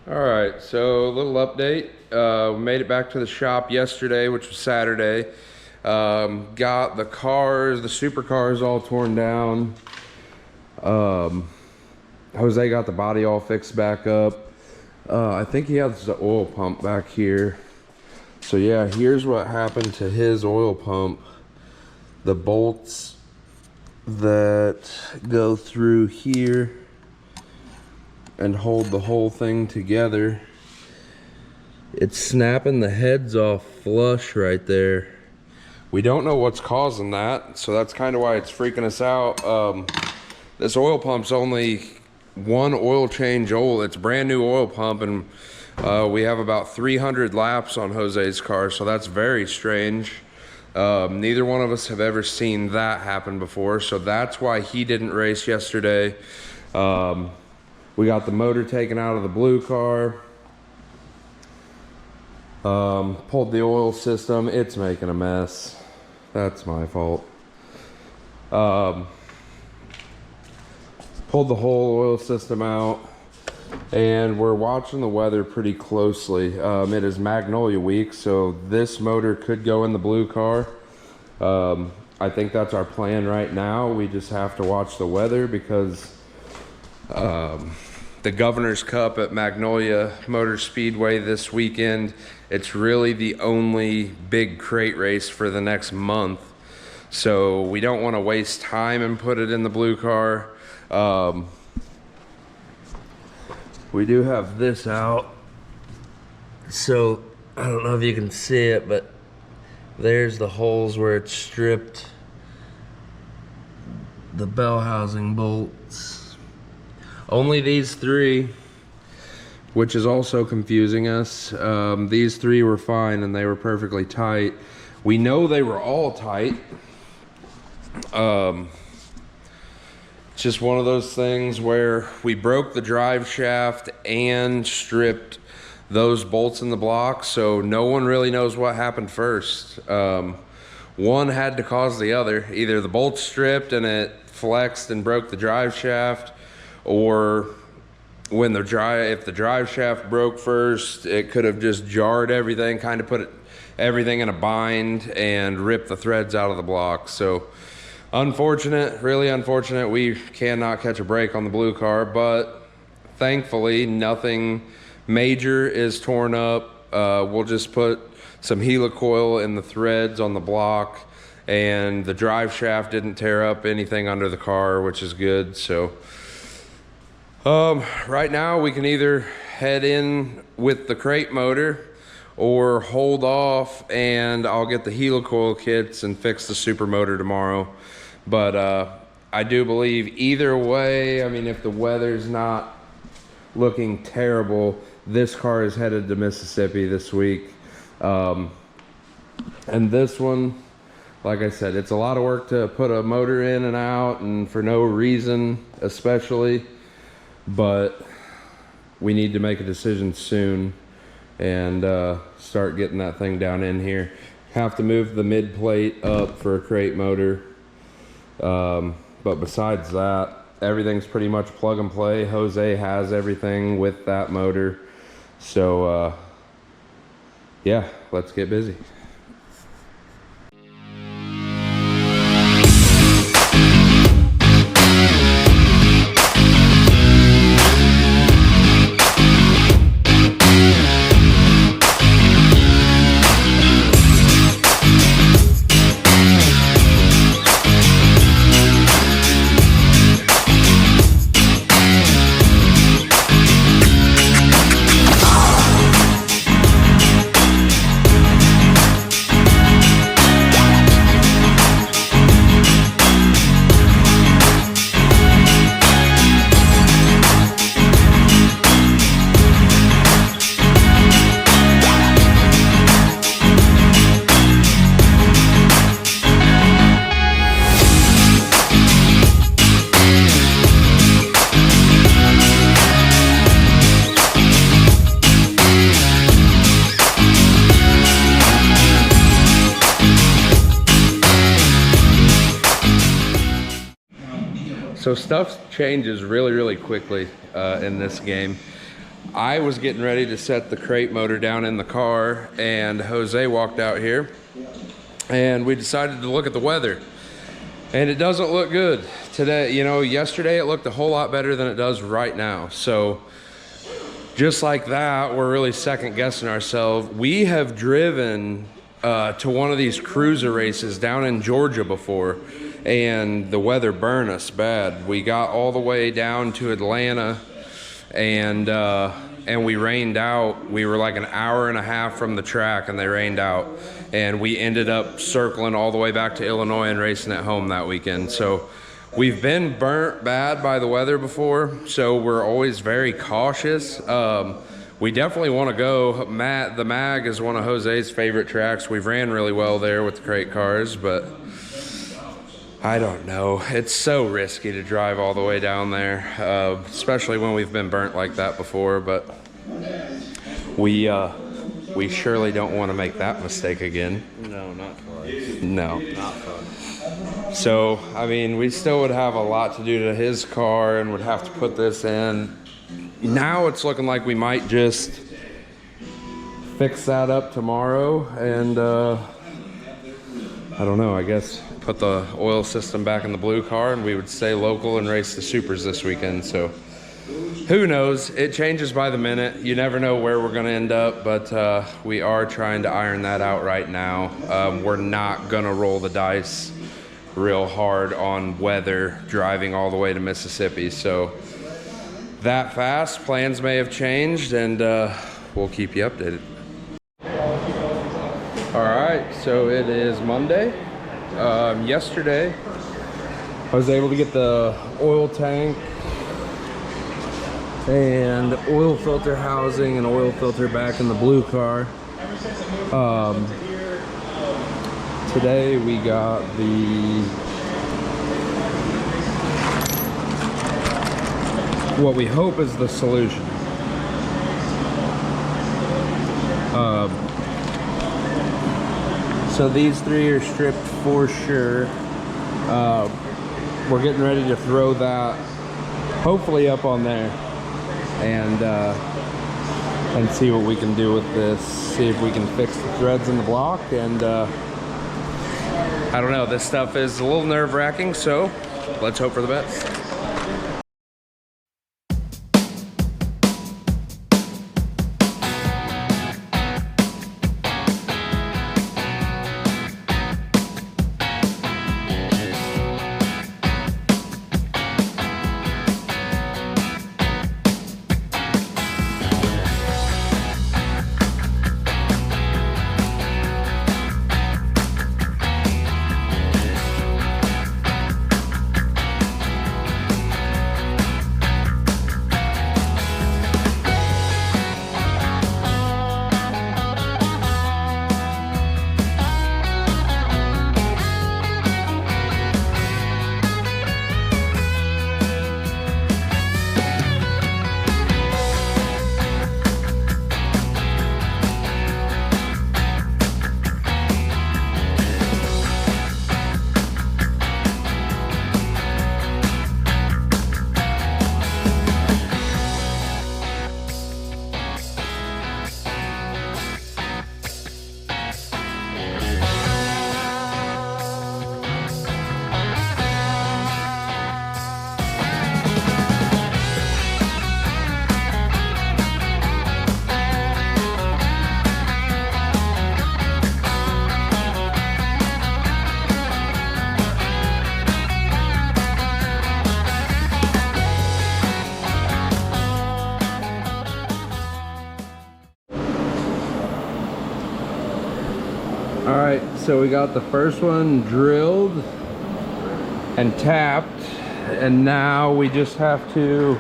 All right, so a little update. We made it back to the shop yesterday, which was Saturday. Got the cars, the supercars all torn down. Jose got the body all fixed back up. I think he has the oil pump back here. So yeah, here's what happened to his oil pump. The bolts that go through here and hold the whole thing together, it's snapping the heads off flush right there. We don't know what's causing that, so that's kind of why it's freaking us out. This oil pump's only one oil change old. It's a brand new oil pump, and we have about 300 laps on Jose's car, so that's very strange. Neither one of us have ever seen that happen before, so that's why he didn't race yesterday. We got the motor taken out of the blue car. Pulled the oil system. It's making a mess. That's my fault. Pulled the whole oil system out, and we're watching the weather pretty closely. It is Magnolia week, so this motor could go in the blue car. I think that's our plan right now. We just have to watch the weather because the Governor's Cup at Magnolia Motor Speedway this weekend, it's really the only big crate race for the next month. So we don't want to waste time and put it in the blue car. We do have this out. So I don't know if you can see it, but there's the holes where it's stripped the bell housing bolts. Only these three, which is also confusing us. These three were fine and they were perfectly tight. We know they were all tight. It's just one of those things where we broke the drive shaft and stripped those bolts in the block, so no one really knows what happened first. One had to cause the other. Either the bolt stripped and it flexed and broke the drive shaft, or when if the drive shaft broke first, it could have just jarred everything, kind of put everything in a bind and ripped the threads out of the block. So unfortunate, really unfortunate. We cannot catch a break on the blue car, but thankfully nothing major is torn up. We'll just put some helicoil in the threads on the block, and the drive shaft didn't tear up anything under the car, which is good. So right now we can either head in with the crate motor or hold off, and I'll get the helicoil kits and fix the super motor tomorrow. But I do believe either way, I mean, if the weather's not looking terrible, this car is headed to Mississippi this week. And this one, like I said, it's a lot of work to put a motor in and out, and for no reason especially, but we need to make a decision soon and start getting that thing down in here. Have to move the mid plate up for a crate motor. But besides that, everything's pretty much plug and play. Jose has everything with that motor. So yeah, let's get busy. So stuff changes really quickly in this game. I was getting ready to set the crate motor down in the car, and Jose walked out here, and we decided to look at the weather. And it doesn't look good today. You know, yesterday it looked a whole lot better than it does right now. So just like that, we're really second guessing ourselves. We have driven to one of these cruiser races down in Georgia before, and the weather burned us bad. We got all the way down to Atlanta, and we rained out. We were like an hour and a half from the track, and they rained out. And we ended up circling all the way back to Illinois and racing at home that weekend. So we've been burnt bad by the weather before, so we're always very cautious. We definitely want to go. The Mag is one of Jose's favorite tracks. We've ran really well there with the crate cars, but I don't know. It's so risky to drive all the way down there, especially when we've been burnt like that before. But we surely don't want to make that mistake again. No, not twice. No. Not fun. So, I mean, we still would have a lot to do to his car and would have to put this in. Now it's looking like we might just fix that up tomorrow and, I don't know, I guess put the oil system back in the blue car and we would stay local and race the supers this weekend. So who knows? It changes by the minute. You never know where we're going to end up, but we are trying to iron that out right now. We're not going to roll the dice real hard on weather driving all the way to Mississippi. So that fast, plans may have changed, and we'll keep you updated. All right, so it is Monday. Yesterday, I was able to get the oil tank and oil filter housing and oil filter back in the blue car. Today we got what we hope is the solution. So these three are stripped for sure. We're getting ready to throw that hopefully up on there and see what we can do with this. See if we can fix the threads in the block, and I don't know, this stuff is a little nerve-wracking, so let's hope for the best. All right, so we got the first one drilled and tapped, and now we just have to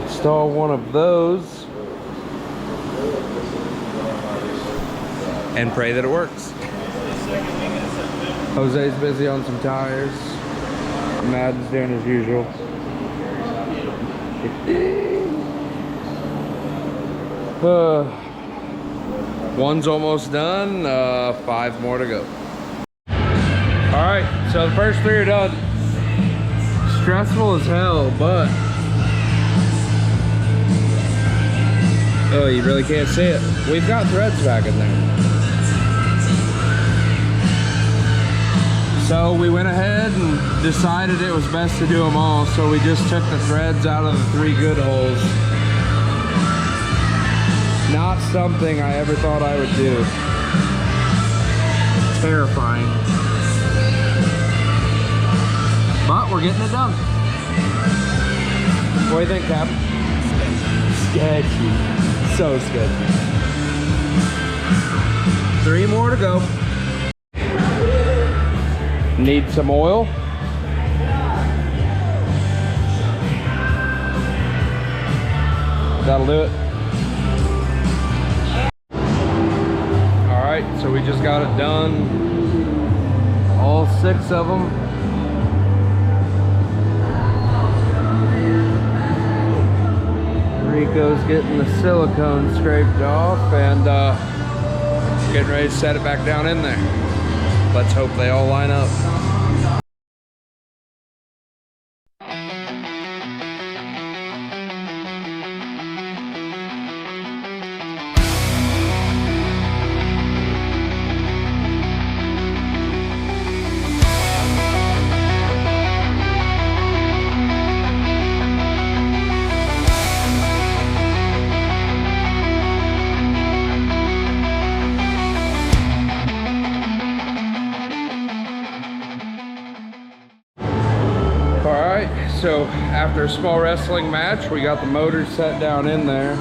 install one of those and pray that it works. Jose's busy on some tires. Madden's doing as usual. One's almost done, 5 more to go. All right, so the first 3 are done. Stressful as hell, but oh, you really can't see it. We've got threads back in there. So we went ahead and decided it was best to do them all. So we just took the threads out of the 3 good holes. Not something I ever thought I would do. Terrifying. But we're getting it done. What do you think, Cap? Sketchy. So sketchy. 3 more to go. Need some oil. That'll do it. All right, so we just got it done. All 6 of them. Rico's getting the silicone scraped off and getting ready to set it back down in there. Let's hope they all line up. So after a small wrestling match, we got the motor set down in there.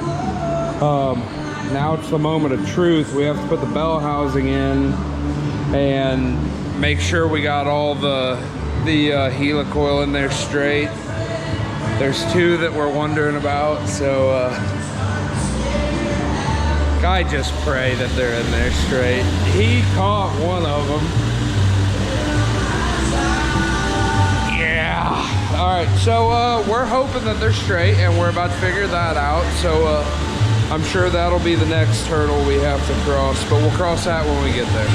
Now it's the moment of truth. We have to put the bell housing in and make sure we got all the helicoil in there straight. There's 2 that we're wondering about, so I just pray that they're in there straight. He caught one of them. All right, so we're hoping that they're straight and we're about to figure that out. So I'm sure that'll be the next hurdle we have to cross, but we'll cross that when we get there.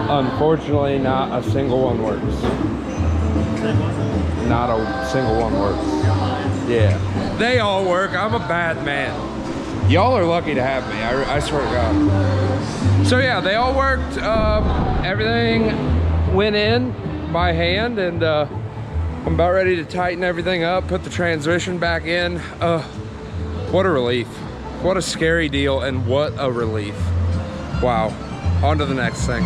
Unfortunately, not a single one works. Not a single one works. Yeah, they all work. I'm a bad man. Y'all are lucky to have me, I swear to God. So yeah, they all worked. Everything went in by hand, and I'm about ready to tighten everything up, put the transmission back in. What a relief. What a scary deal, and what a relief. Wow. On to the next thing.